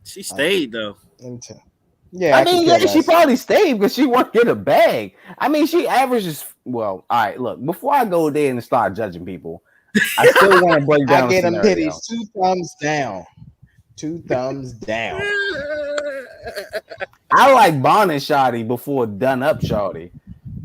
She stayed though. Yeah, I mean, yeah, she probably stayed because she wanted to get a bag. I mean, she averages. Well, all right. Look, before I go there and start judging people, I still want to break down. I get them pitties. 2 thumbs down. 2 thumbs down. I like Bonnet Shawty before Done Up Shawty.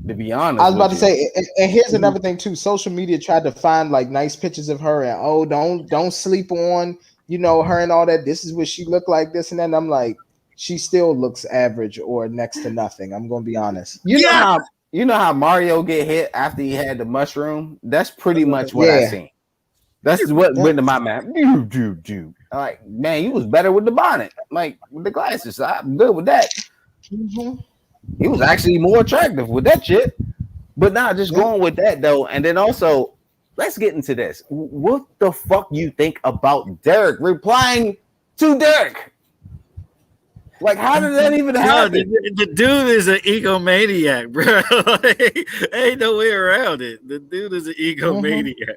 To be honest, I was about to say, and here's another thing too. Social media tried to find like nice pictures of her, and don't sleep on, you know, her and all that. This is what she looked like, this and that. And I'm like, she still looks average or next to nothing. I'm gonna be honest. You know how Mario get hit after he had the mushroom? That's pretty much what I seen. That's what went to my map. Like, man, you was better with the bonnet, like with the glasses. I'm good with that. He was actually more attractive with that shit. But nah, just going with that though. And then also, let's get into this. What the fuck you think about Derek replying to Derek? Like, how did that even happen? The dude is an egomaniac, bro. Ain't no way around it. The dude is an egomaniac.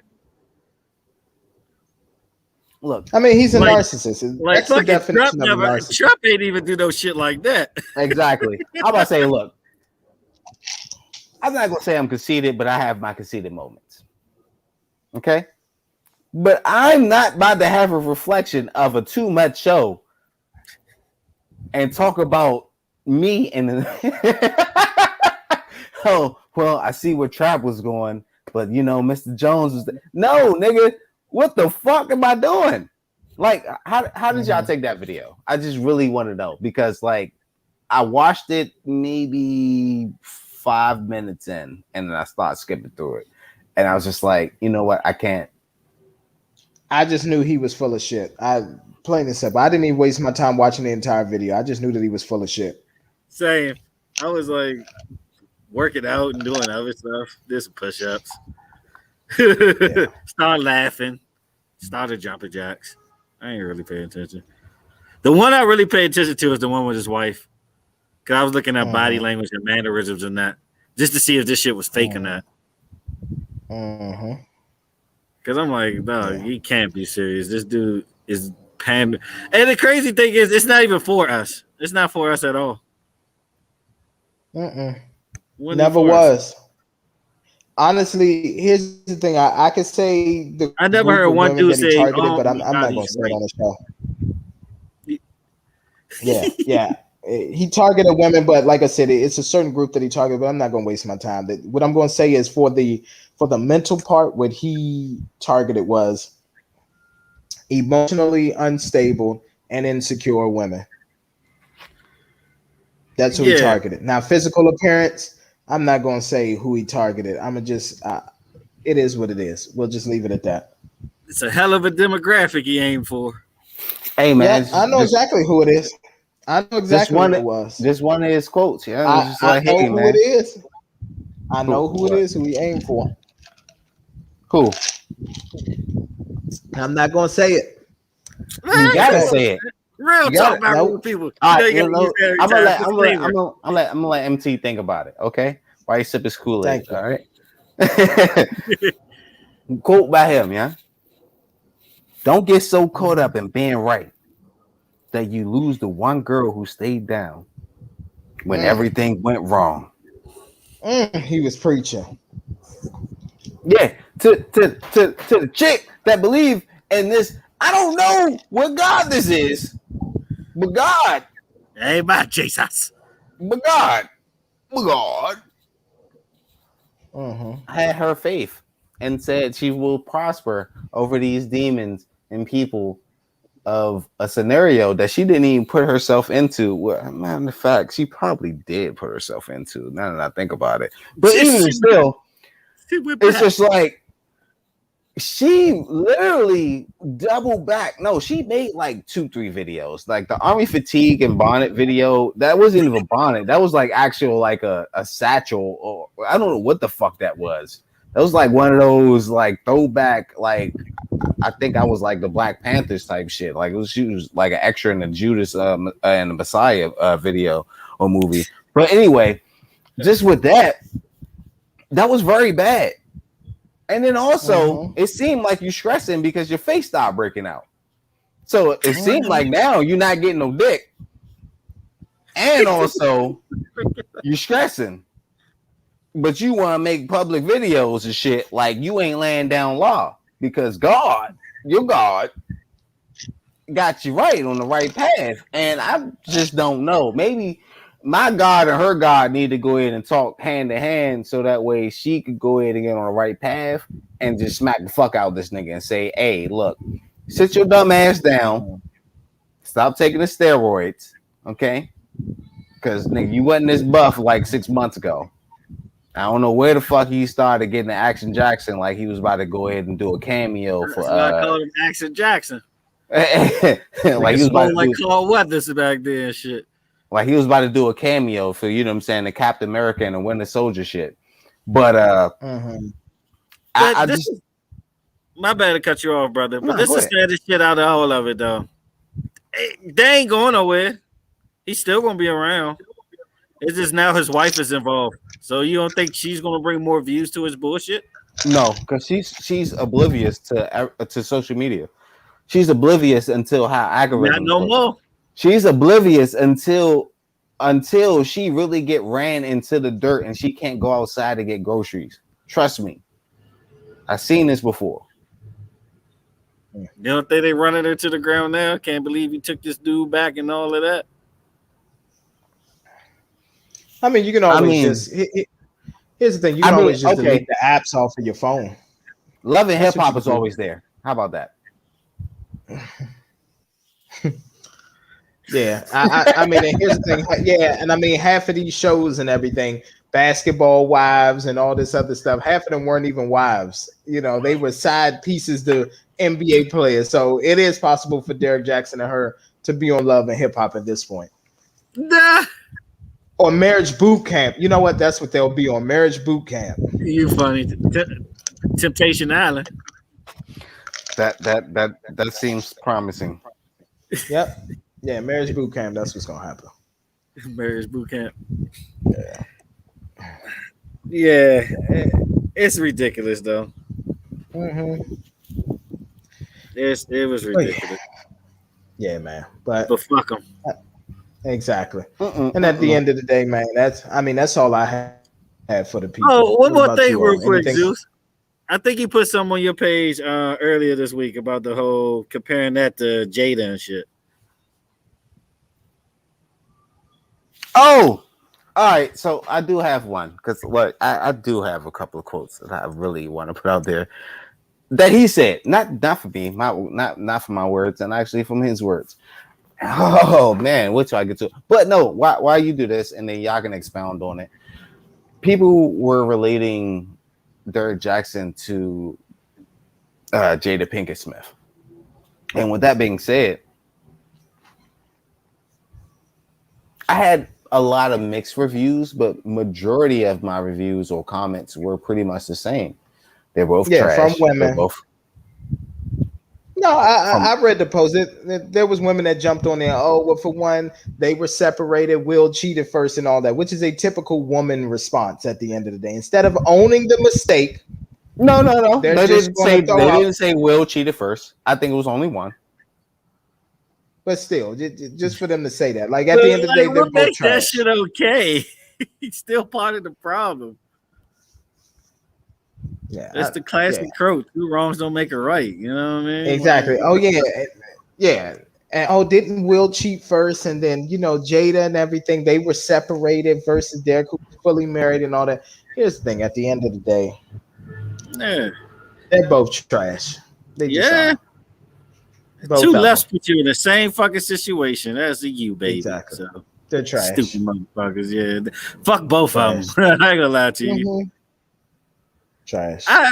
Look, I mean, he's a narcissist. Like, that's the definition of a narcissist. Trump ain't even do no shit like that. Exactly. I'm about to say, look, I'm not gonna say I'm conceited, but I have my conceited moments. Okay, but I'm not about to have a reflection of a too much show and talk about me and oh well, I see where Trap was going, but you know, Mr. Jones was no nigga. What the fuck am I doing? Like, how did y'all take that video? I just really want to know because, like, I watched it maybe 5 minutes in, and then I started skipping through it, and I was just like, you know what? I can't. I just knew he was full of shit. Plain and simple. I didn't even waste my time watching the entire video. I just knew that he was full of shit. Same. I was like working out and doing other stuff. Did some push-ups. Started laughing. Started jumping jacks. I ain't really paying attention. The one I really paid attention to is the one with his wife. Because I was looking at body language and mannerisms and that. Just to see if this shit was fake or not. Because I'm like, no, he can't be serious. This dude is pandering. And the crazy thing is, it's not even for us. It's not for us at all. Never was. Honestly, here's the thing. I could say I never heard one dude say, targeted, but I'm not going to say it on the show. Yeah. He targeted women, but like I said, it's a certain group that he targeted, but I'm not going to waste my time. What I'm going to say is for the mental part, what he targeted was emotionally unstable and insecure women. That's who he targeted. Now, physical appearance, I'm not going to say who he targeted. I'm going to just, it is what it is. We'll just leave it at that. It's a hell of a demographic he aimed for. Hey, man. Yeah, I know exactly who it is. I know exactly what it was. This one of his quotes. Yeah, I, it's just I like, know hey, who man. it is. I know who it What? is. Who we aim for. Who? I'm not gonna say it. You gotta Okay. say it. Real You talk gotta. about real Nope. people. All You know right, you gotta use that every time. Disclaimer. I'm gonna let MT think about it. Okay, while he sip his Kool-Aid. Thank you. All right. Quote by him, yeah. Don't get so caught up in being right that you lose the one girl who stayed down when everything went wrong. He was preaching. Yeah, to the chick that believe in this. I don't know what God this is, but God, Hey, my Jesus. but God, but God Mm-hmm. had her faith and said she will prosper over these demons and people of a scenario that she didn't even put herself into. Well, matter of fact, she probably did put herself into. Now that I think about it, but even still, it's just like she literally doubled back. No, she made like 2-3 videos, like the army fatigue and bonnet video. That wasn't even a bonnet. That was like actual like a satchel, or I don't know what the fuck that was. That was like one of those like throwback, like I think I was like the Black Panthers type shit. Like she was like an extra in the Judas and the Messiah video or movie. But anyway, just with that was very bad. And then also, it seemed like you're stressing because your face stopped breaking out. So it seemed like now you're not getting no dick. And also, you're stressing. But you want to make public videos and shit like you ain't laying down law because God, your God, got you right on the right path. And I just don't know. Maybe my God and her God need to go ahead and talk hand to hand so that way she could go ahead and get on the right path and just smack the fuck out of this nigga and say, hey, look, sit your dumb ass down. Stop taking the steroids, okay? Because nigga, you wasn't this buff like 6 months ago. I don't know where the fuck he started getting the Action Jackson like he was about to go ahead and do a cameo for That's why I called him Action Jackson. like he was about to like Carl Weathers back then, shit. Like he was about to do a cameo for, you know what I'm saying, the Captain America and the Winter Soldier shit. But I just my bad to cut you off, brother. But this is ahead. saddest shit out of all of it, though. They ain't going nowhere. He's still gonna be around. It's just now his wife is involved. So you don't think she's gonna bring more views to his bullshit? No, because she's oblivious to social media. She's oblivious until how algorithms Not no work. more. She's oblivious until she really get ran into the dirt and she can't go outside to get groceries. Trust me. I've seen this before. You don't think they running her to the ground now? Can't believe he took this dude back and all of that. I mean, you can always here's the thing, you can always just delete the apps off of your phone. Love and hip hop is always there. How about that? Yeah, I mean, and here's the thing. Yeah, and I mean, half of these shows and everything, Basketball Wives and all this other stuff, half of them weren't even wives. You know, they were side pieces to NBA players. So it is possible for Derek Jackson and her to be on Love and Hip Hop at this point. Nah. Or Marriage Boot Camp. You know what? That's what they'll be on, Marriage Boot Camp. You funny. Temptation Island. That seems promising. Yep. Yeah, Marriage Boot Camp. That's what's gonna happen. Marriage Boot Camp. Yeah. It's ridiculous though. It was ridiculous. Yeah, man. But fuck them. Exactly. And at the end of the day, man, that's all I had for the people. Oh, one more thing real quick, Zeus. I think you put something on your page earlier this week about the whole comparing that to Jada and shit. Oh, all right. So I do have one because I do have a couple of quotes that I really want to put out there that he said, not for me, not for my words, and actually from his words. Oh man, what do I get to? But no, why you do this, and then y'all can expound on it. People were relating Derek Jackson to Jada Pinkett Smith, and with that being said, I had a lot of mixed reviews, but majority of my reviews or comments were pretty much the same. They're both trash. From women. They're both. No, I read the post. There was women that jumped on there. Oh, well, for one, they were separated. Will cheated first and all that, which is a typical woman response at the end of the day. Instead of owning the mistake, no. They didn't say Will cheated first. I think it was only one. But still, just for them to say that, like at the end of the day, they're both trash. That shit okay. He's still part of the problem. Yeah, that's the classic quote. 2 wrongs don't make it right. You know what I mean? Exactly. Oh yeah. And didn't Will cheat first, and then Jada and everything, they were separated versus Derek, who was fully married and all that. Here's the thing: at the end of the day, they're both trash. They just are. 2 left put you in the same fucking situation as you, baby. Exactly. So they're trash. Stupid motherfuckers. Yeah, fuck both of them. I ain't gonna lie to you. Trash. I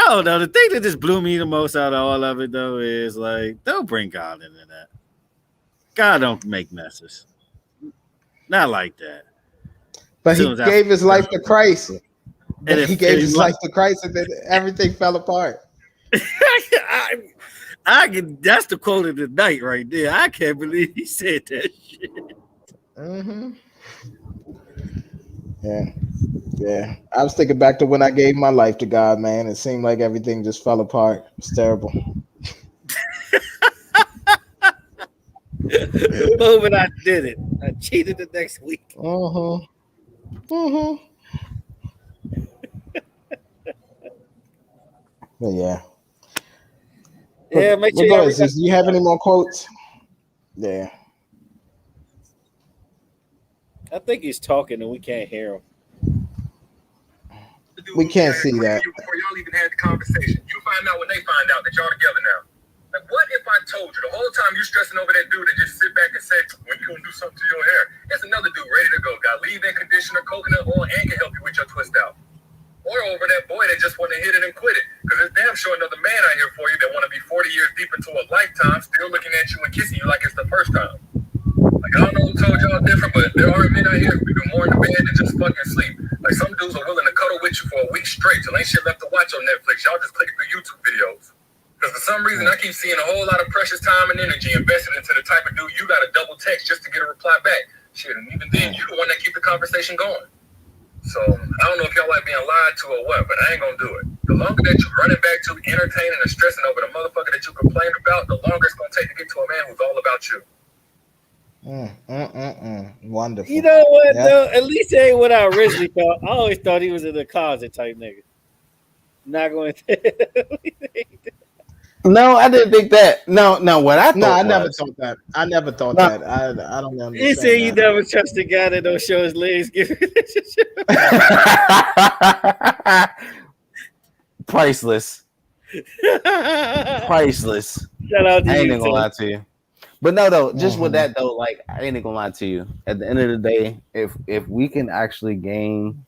don't know. The thing that just blew me the most out of all of it, though, is like, don't bring God into that. God don't make messes. Not like that. But he gave his life to Christ. And he gave his life to Christ, and then everything fell apart. That's the quote of the night right there. I can't believe he said that shit. Mm-hmm. Yeah. I was thinking back to when I gave my life to God, man. It seemed like everything just fell apart. It's terrible. The moment I did it, I cheated the next week. But yeah. Yeah, make sure do you have any more quotes? Yeah. I think he's talking and we can't hear him. We can't see that. Before y'all even had the conversation, you find out when they find out that y'all together now. Like, what if I told you the whole time you stressing over that dude that just sit back and say, when you gonna do something to your hair? There's another dude ready to go. Got leave-in conditioner, coconut oil, and can help you with your twist out. Or over that boy that just want to hit it and quit it. Because there's damn sure another man out here for you that want to be 40 years deep into a lifetime, still looking at you and kissing you like it's the first time. Like, I don't know who told y'all different, but there are men out here who do more in the bed than just fucking sleep. Like, some dudes are willing to cuddle with you for a week straight till ain't shit left to watch on Netflix. Y'all just click through YouTube videos. Because for some reason, I keep seeing a whole lot of precious time and energy invested into the type of dude you got to double text just to get a reply back. Shit, and even then, you the one that keep the conversation going. So, I don't know if y'all like being lied to or what, but I ain't gonna do it. The longer that you're running back to entertaining and stressing over the motherfucker that you complained about, the longer it's gonna take to get to a man who's all about you. Wonderful. You know what, though? At least it ain't what I originally thought. I always thought he was in the closet type nigga. Not going to. No, I didn't think that. No, what I thought. No, I never thought that. I never thought that. I don't understand. You say you never trust a guy that don't show his legs. Priceless. Priceless. Shout out to I ain't you, gonna lie to you. But no, though, just with that though, like I ain't gonna lie to you. At the end of the day, if we can actually gain,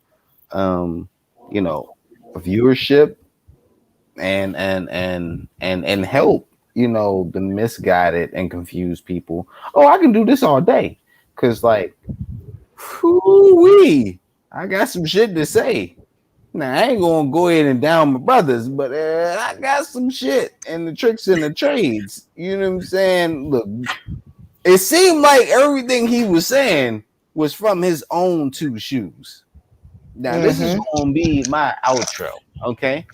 viewership and help, the misguided and confused people. Oh, I can do this all day, cause like, I got some shit to say. Now I ain't gonna go ahead and down my brothers, but I got some shit and the tricks and the trades. You know what I'm saying? Look, it seemed like everything he was saying was from his own 2 shoes. Now this is gonna be my outro, okay?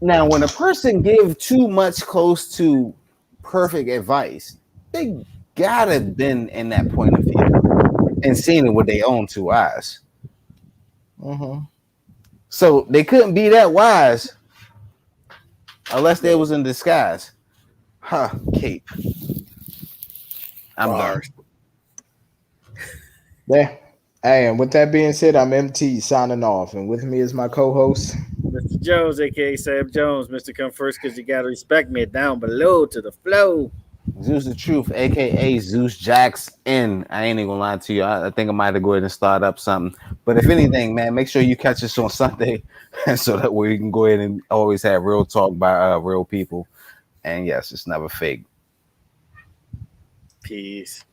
Now, when a person give too much close to perfect advice, they gotta been in that point of view and seen it with their own 2 eyes. So they couldn't be that wise unless they was in disguise. Cape. I'm done. Yeah. Hey, and with that being said, I'm MT signing off, and with me is my co-host, Mr. Jones, aka Sam Jones. Mr. Come First, because you gotta respect me down below to the flow. Zeus the Truth, aka Zeus Jackson. I ain't even gonna lie to you. I think I might have go ahead and start up something. But if anything, man, make sure you catch us on Sunday, so that way you can go ahead and always have real talk by real people. And yes, it's never fake. Peace.